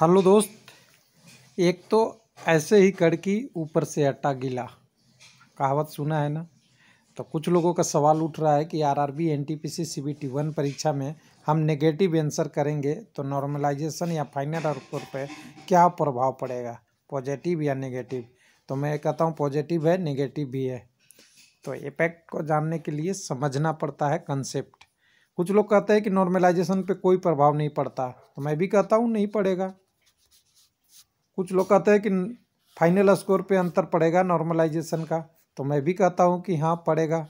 Hello दोस्त। एक तो ऐसे ही कड़की ऊपर से आटा गीला, कहावत सुना है ना। तो कुछ लोगों का सवाल उठ रहा है कि आरआरबी एनटीपीसी सीबीटी 1 परीक्षा में हम नेगेटिव आंसर करेंगे तो नॉर्मलाइजेशन या फाइनल स्कोर पे क्या प्रभाव पड़ेगा, पॉजिटिव या नेगेटिव। तो मैं कहता हूँ पॉजिटिव है, नेगेटिव भी है। तो इफेक्ट को जानने के लिए समझना पड़ता है कंसेप्ट। कुछ लोग कहते हैं कि नॉर्मलाइजेशन पे कोई प्रभाव नहीं पड़ता, तो मैं भी कहता हूँ नहीं पड़ेगा। कुछ लोग कहते हैं कि फाइनल स्कोर पे अंतर पड़ेगा नॉर्मलाइजेशन का, तो मैं भी कहता हूँ कि हाँ पड़ेगा।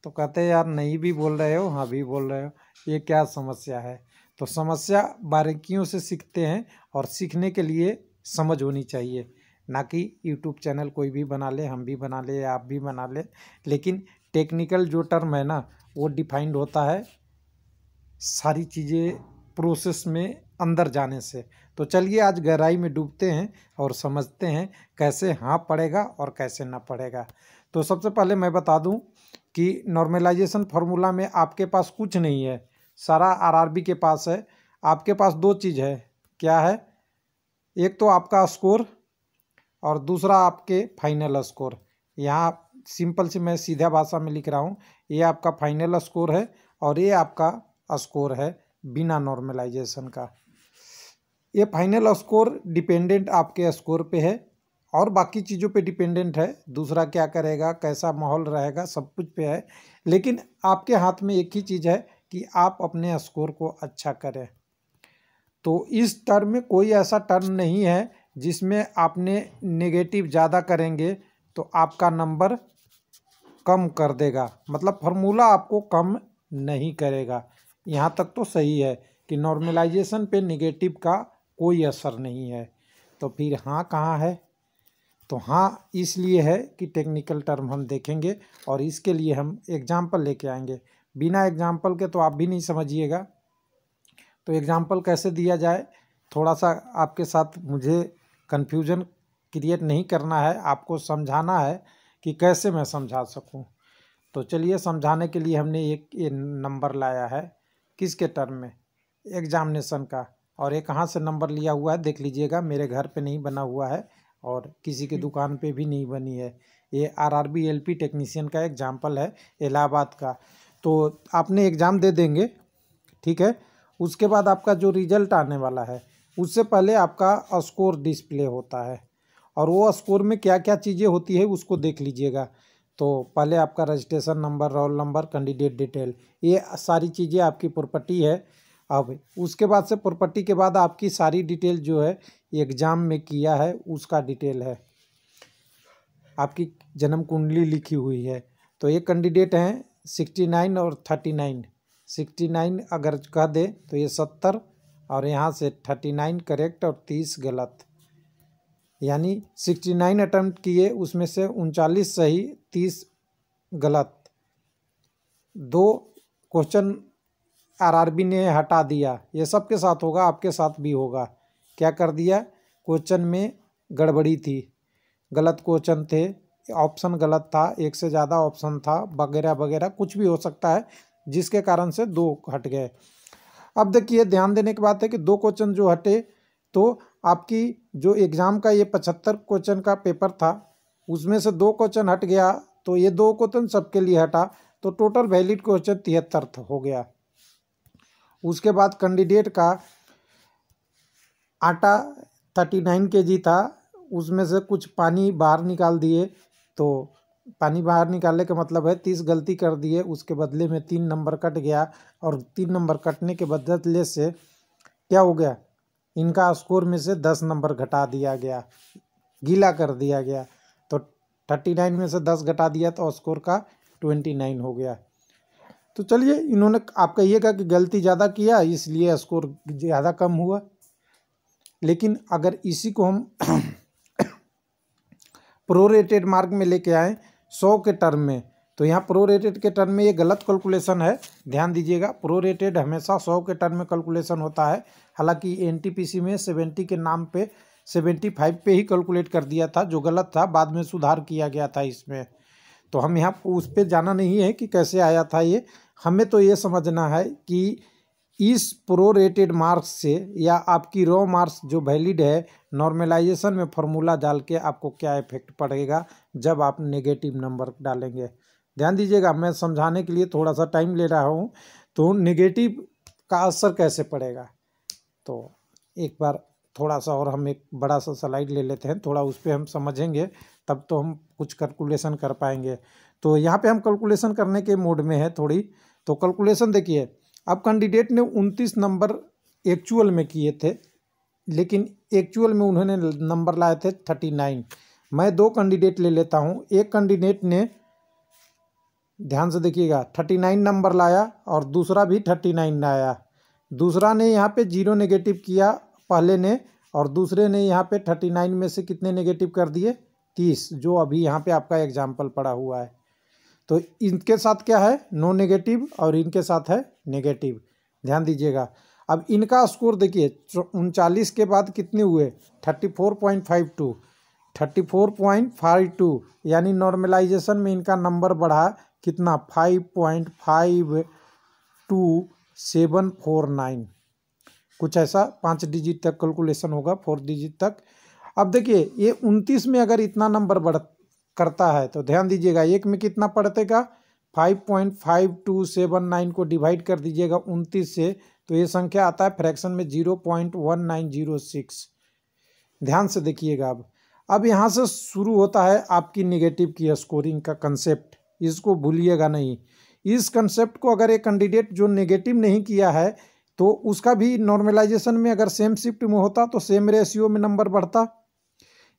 तो कहते हैं यार नहीं भी बोल रहे हो, हाँ भी बोल रहे हो, ये क्या समस्या है। तो समस्या बारीकियों से सीखते हैं और सीखने के लिए समझ होनी चाहिए, ना कि यूट्यूब चैनल कोई भी बना ले, हम भी बना ले या आप भी बना ले। लेकिन टेक्निकल जो टर्म है ना, वो डिफाइंड होता है सारी चीज़ें प्रोसेस में अंदर जाने से। तो चलिए आज गहराई में डूबते हैं और समझते हैं कैसे हाँ पड़ेगा और कैसे ना पड़ेगा। तो सबसे पहले मैं बता दूं कि नॉर्मलाइजेशन फार्मूला में आपके पास कुछ नहीं है, सारा आरआरबी के पास है। आपके पास दो चीज़ है, क्या है? एक तो आपका स्कोर और दूसरा आपके फाइनल स्कोर। यहाँ सिंपल से मैं सीधा भाषा में लिख रहा हूँ, ये आपका फाइनल स्कोर है और ये आपका स्कोर है बिना नॉर्मलाइजेशन का। ये फाइनल स्कोर डिपेंडेंट आपके स्कोर पे है और बाकी चीज़ों पे डिपेंडेंट है, दूसरा क्या करेगा, कैसा माहौल रहेगा, सब कुछ पे है। लेकिन आपके हाथ में एक ही चीज़ है कि आप अपने स्कोर को अच्छा करें। तो इस टर्म में कोई ऐसा टर्म नहीं है जिसमें आपने नेगेटिव ज़्यादा करेंगे तो आपका नंबर कम कर देगा, मतलब फार्मूला आपको कम नहीं करेगा। यहाँ तक तो सही है कि नॉर्मलाइजेशन पे नेगेटिव का कोई असर नहीं है। तो फिर हाँ कहाँ है? तो हाँ इसलिए है कि टेक्निकल टर्म हम देखेंगे और इसके लिए हम एग्जाम्पल लेके आएंगे। बिना एग्जाम्पल के तो आप भी नहीं समझिएगा। तो एग्जाम्पल कैसे दिया जाए, थोड़ा सा आपके साथ मुझे कन्फ्यूजन क्रिएट नहीं करना है, आपको समझाना है कि कैसे मैं समझा सकूं। तो चलिए समझाने के लिए हमने एक ये नंबर लाया है, किसके टर्म में, एग्जामिनेशन का। और ये कहाँ से नंबर लिया हुआ है देख लीजिएगा, मेरे घर पे नहीं बना हुआ है और किसी की दुकान पे भी नहीं बनी है। ये आरआरबी एलपी टेक्नीशियन का एग्जाम्पल है, इलाहाबाद का। तो आपने एग्ज़ाम दे देंगे, ठीक है। उसके बाद आपका जो रिजल्ट आने वाला है उससे पहले आपका स्कोर डिस्प्ले होता है और वो स्कोर में क्या क्या चीज़ें होती है उसको देख लीजिएगा। तो पहले आपका registration number, roll number, candidate detail, ये सारी चीज़ें आपकी प्रॉपर्टी है। अब उसके बाद से प्रॉपर्टी के बाद आपकी सारी डिटेल जो है एग्ज़ाम में किया है उसका डिटेल है, आपकी जन्म कुंडली लिखी हुई है। तो ये कैंडिडेट हैं 69 और 39। 69 अगर कह दे तो ये 70 और यहाँ से 39 करेक्ट और 30 गलत, यानी 69 अटेम्प्ट किए उसमें से 39 सही 30 गलत। दो क्वेश्चन आरआरबी ने हटा दिया, ये सबके साथ होगा, आपके साथ भी होगा। क्या कर दिया, क्वेश्चन में गड़बड़ी थी, गलत क्वेश्चन थे, ऑप्शन गलत था, एक से ज़्यादा ऑप्शन था, वगैरह वगैरह कुछ भी हो सकता है जिसके कारण से दो हट गए। अब देखिए ध्यान देने की बात है कि दो क्वेश्चन जो हटे, तो आपकी जो एग्ज़ाम का ये 75 क्वेश्चन का पेपर था उसमें से दो क्वेश्चन हट गया, तो ये दो क्वेश्चन सबके लिए हटा, तो टोटल वैलिड क्वेश्चन 73 हो गया। उसके बाद कैंडिडेट का आटा 39 kg था, उसमें से कुछ पानी बाहर निकाल दिए, तो पानी बाहर निकालने का मतलब है 30 गलती कर दिए, उसके बदले में 3 नंबर कट गया और 3 नंबर कटने के बदले से क्या हो गया, इनका स्कोर में से 10 नंबर घटा दिया गया, गीला कर दिया गया। तो 39 में से 10 घटा दिया तो स्कोर का 29 हो गया। तो चलिए इन्होंने आपका ये कहा कि गलती ज़्यादा किया इसलिए स्कोर ज़्यादा कम हुआ। लेकिन अगर इसी को हम प्रोरेटेड मार्क में लेके आए 100 के टर्म में, तो यहाँ प्रोरेटेड के टर्म में ये गलत कैलकुलेशन है, ध्यान दीजिएगा। प्रोरेटेड हमेशा 100 के टर्म में कैलकुलेशन होता है, हालांकि एनटीपीसी में 70 के नाम पे 75 पे ही कैलकुलेट कर दिया था, जो गलत था, बाद में सुधार किया गया था इसमें। तो हम यहाँ उस पर जाना नहीं है कि कैसे आया था ये, हमें तो ये समझना है कि इस प्रोरेटेड मार्क्स से या आपकी रॉ मार्क्स जो वैलिड है, नॉर्मलाइजेशन में फॉर्मूला डाल के आपको क्या इफेक्ट पड़ेगा जब आप नेगेटिव नंबर डालेंगे। ध्यान दीजिएगा, मैं समझाने के लिए थोड़ा सा टाइम ले रहा हूँ। तो नेगेटिव का असर कैसे पड़ेगा, तो एक बार थोड़ा सा और हम एक बड़ा सा स्लाइड ले लेते हैं, थोड़ा उस पर हम समझेंगे, तब तो हम कुछ कैलकुलेशन कर पाएंगे। तो यहाँ पे हम कैलकुलेशन करने के मोड में है थोड़ी। तो कैलकुलेशन देखिए, अब कैंडिडेट ने 29 नंबर एक्चुअल में किए थे, लेकिन एक्चुअल में उन्होंने नंबर लाए थे 39। मैं दो कैंडिडेट ले लेता हूँ। एक कैंडिडेट ने, ध्यान से देखिएगा, 39 नंबर लाया और दूसरा भी 39 लाया। दूसरा ने यहाँ पे 0 नेगेटिव किया पहले ने, और दूसरे ने यहाँ पे 39 में से कितने नेगेटिव कर दिए, 30, जो अभी यहाँ पे आपका एग्जाम्पल पड़ा हुआ है। तो इनके साथ क्या है, नो नेगेटिव, और इनके साथ है नेगेटिव। ध्यान दीजिएगा। अब इनका स्कोर देखिए, 39 के बाद कितने हुए, 34.52, 34.52, यानी नॉर्मलाइजेशन में इनका नंबर बढ़ा कितना, 5.52749, कुछ ऐसा 5 डिजिट तक कैलकुलेशन होगा, 4 डिजिट तक। अब देखिए ये 29 में अगर इतना नंबर बढ़ करता है तो ध्यान दीजिएगा, एक में कितना पड़तेगा, 5.5279 को डिवाइड कर दीजिएगा 29 से, तो ये संख्या आता है फ्रैक्शन में 0.1906। ध्यान से देखिएगा। अब यहाँ से शुरू होता है आपकी नेगेटिव की स्कोरिंग का कंसेप्ट, इसको भूलिएगा नहीं। इस कंसेप्ट को अगर एक कैंडिडेट जो नेगेटिव नहीं किया है, तो उसका भी नॉर्मलाइजेशन में अगर सेम शिफ्ट में होता तो सेम रेशियो में नंबर बढ़ता।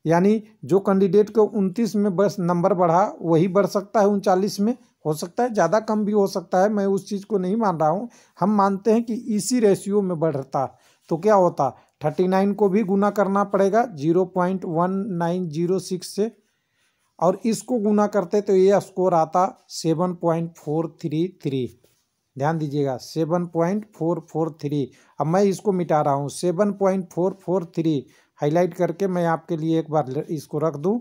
यानी जो कैंडिडेट को 29 में बस नंबर बढ़ा वही बढ़ सकता है 39 में, हो सकता है ज़्यादा कम भी हो सकता है, मैं उस चीज़ को नहीं मान रहा हूँ। हम मानते हैं कि इसी रेशियो में बढ़ता, तो क्या होता, 39 को भी गुना करना पड़ेगा 0.1906 से, और इसको गुना करते तो ये स्कोर आता 7.433। ध्यान दीजिएगा, 7.443। अब मैं इसको मिटा रहा हूँ, 7.443 हाईलाइट करके मैं आपके लिए एक बार इसको रख दूँ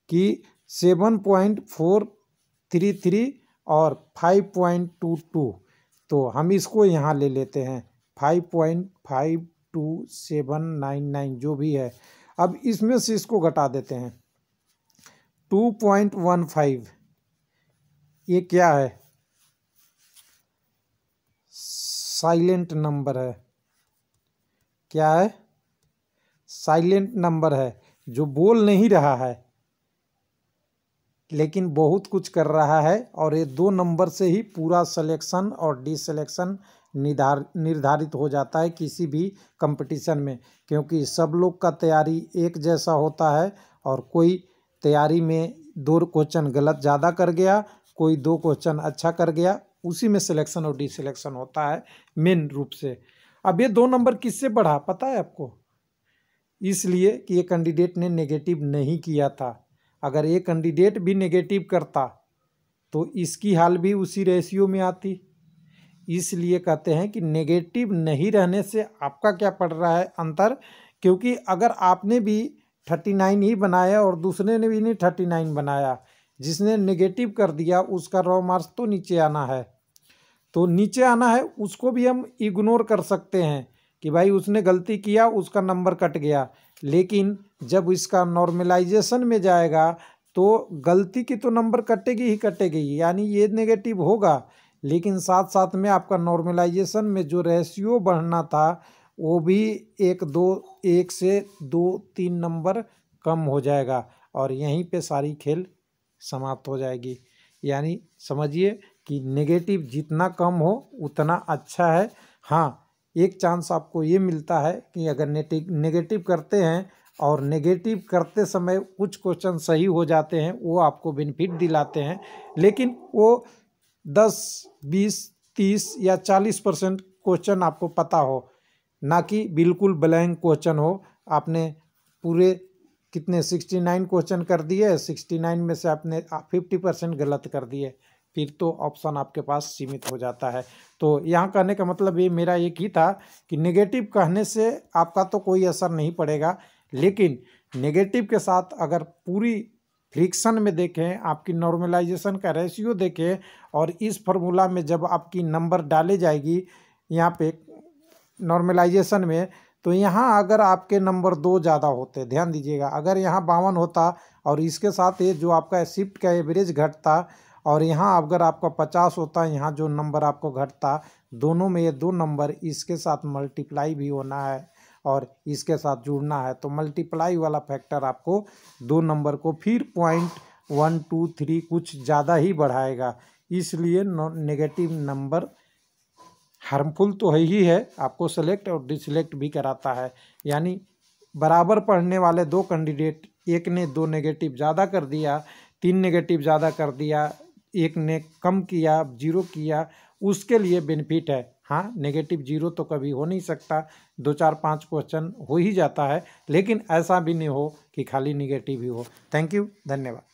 कि 7.433 और 5.22, तो हम इसको यहाँ ले लेते हैं 5.52799 जो भी है। अब इसमें से इसको घटा देते हैं 2.15, ये क्या है, साइलेंट नंबर है। क्या है, साइलेंट नंबर है, जो बोल नहीं रहा है लेकिन बहुत कुछ कर रहा है, और ये 2 नंबर से ही पूरा सिलेक्शन और डिसलेक्शन निर्धारित हो जाता है किसी भी कंपटीशन में, क्योंकि सब लोग का तैयारी एक जैसा होता है, और कोई तैयारी में 2 क्वेश्चन गलत ज़्यादा कर गया, कोई 2 क्वेश्चन अच्छा कर गया, उसी में सिलेक्शन और डिसलेक्शन होता है मेन रूप से। अब ये 2 नंबर किससे बढ़ा पता है आपको, इसलिए कि ये कैंडिडेट ने नेगेटिव नहीं किया था। अगर ये कैंडिडेट भी नेगेटिव करता तो इसकी हाल भी उसी रेशियो में आती। इसलिए कहते हैं कि नेगेटिव नहीं रहने से आपका क्या पड़ रहा है अंतर, क्योंकि अगर आपने भी 39 ही बनाया और दूसरे ने भी नहीं 39 बनाया, जिसने नेगेटिव कर दिया उसका रॉ मार्क्स तो नीचे आना है, तो नीचे आना है, उसको भी हम इग्नोर कर सकते हैं कि भाई उसने गलती किया, उसका नंबर कट गया। लेकिन जब इसका नॉर्मलाइजेशन में जाएगा तो गलती की तो नंबर कटेगी ही कटेगी, यानी ये नेगेटिव होगा, लेकिन साथ साथ में आपका नॉर्मलाइजेशन में जो रेशियो बढ़ना था वो भी 1 से 2-3 नंबर कम हो जाएगा, और यहीं पे सारी खेल समाप्त हो जाएगी। यानी समझिए कि नेगेटिव जितना कम हो उतना अच्छा है। हाँ, एक चांस आपको ये मिलता है कि अगर नेगेटिव करते हैं और नेगेटिव करते समय कुछ क्वेश्चन सही हो जाते हैं, वो आपको बेनिफिट दिलाते हैं, लेकिन वो 10, 20, 30 या 40% क्वेश्चन आपको पता हो, ना कि बिल्कुल ब्लैंक क्वेश्चन हो। आपने पूरे कितने 69 क्वेश्चन कर दिए, 69 में से आपने 50% गलत कर दिए, फिर तो ऑप्शन आपके पास सीमित हो जाता है। तो यहाँ कहने का मतलब ये मेरा एक ही था कि नेगेटिव कहने से आपका तो कोई असर नहीं पड़ेगा, लेकिन नेगेटिव के साथ अगर पूरी फ्रिक्शन में देखें, आपकी नॉर्मलाइजेशन का रेशियो देखें, और इस फार्मूला में जब आपकी नंबर डाले जाएगी, यहाँ पे नॉर्मलाइजेशन में, तो यहाँ अगर आपके नंबर 2 ज़्यादा होते, ध्यान दीजिएगा, अगर यहाँ 52 होता और इसके साथ ये जो आपका शिफ्ट का एवरेज घटता, और यहाँ अगर आपका 50 होता, यहाँ जो नंबर आपको घटता, दोनों में ये 2 नंबर इसके साथ मल्टीप्लाई भी होना है और इसके साथ जुड़ना है, तो मल्टीप्लाई वाला फैक्टर आपको 2 नंबर को फिर 0.1 2 3 कुछ ज़्यादा ही बढ़ाएगा। इसलिए नेगेटिव नंबर हार्मफुल तो है ही है, आपको सेलेक्ट और डिसलेक्ट भी कराता है। यानी बराबर पढ़ने वाले 2 कैंडिडेट, एक ने 2 नेगेटिव ज़्यादा कर दिया, 3 नेगेटिव ज़्यादा कर दिया, एक ने कम किया, 0 किया, उसके लिए बेनिफिट है। हाँ, नेगेटिव 0 तो कभी हो नहीं सकता, 2 4 5 क्वेश्चन हो ही जाता है, लेकिन ऐसा भी नहीं हो कि खाली नेगेटिव ही हो। थैंक यू, धन्यवाद।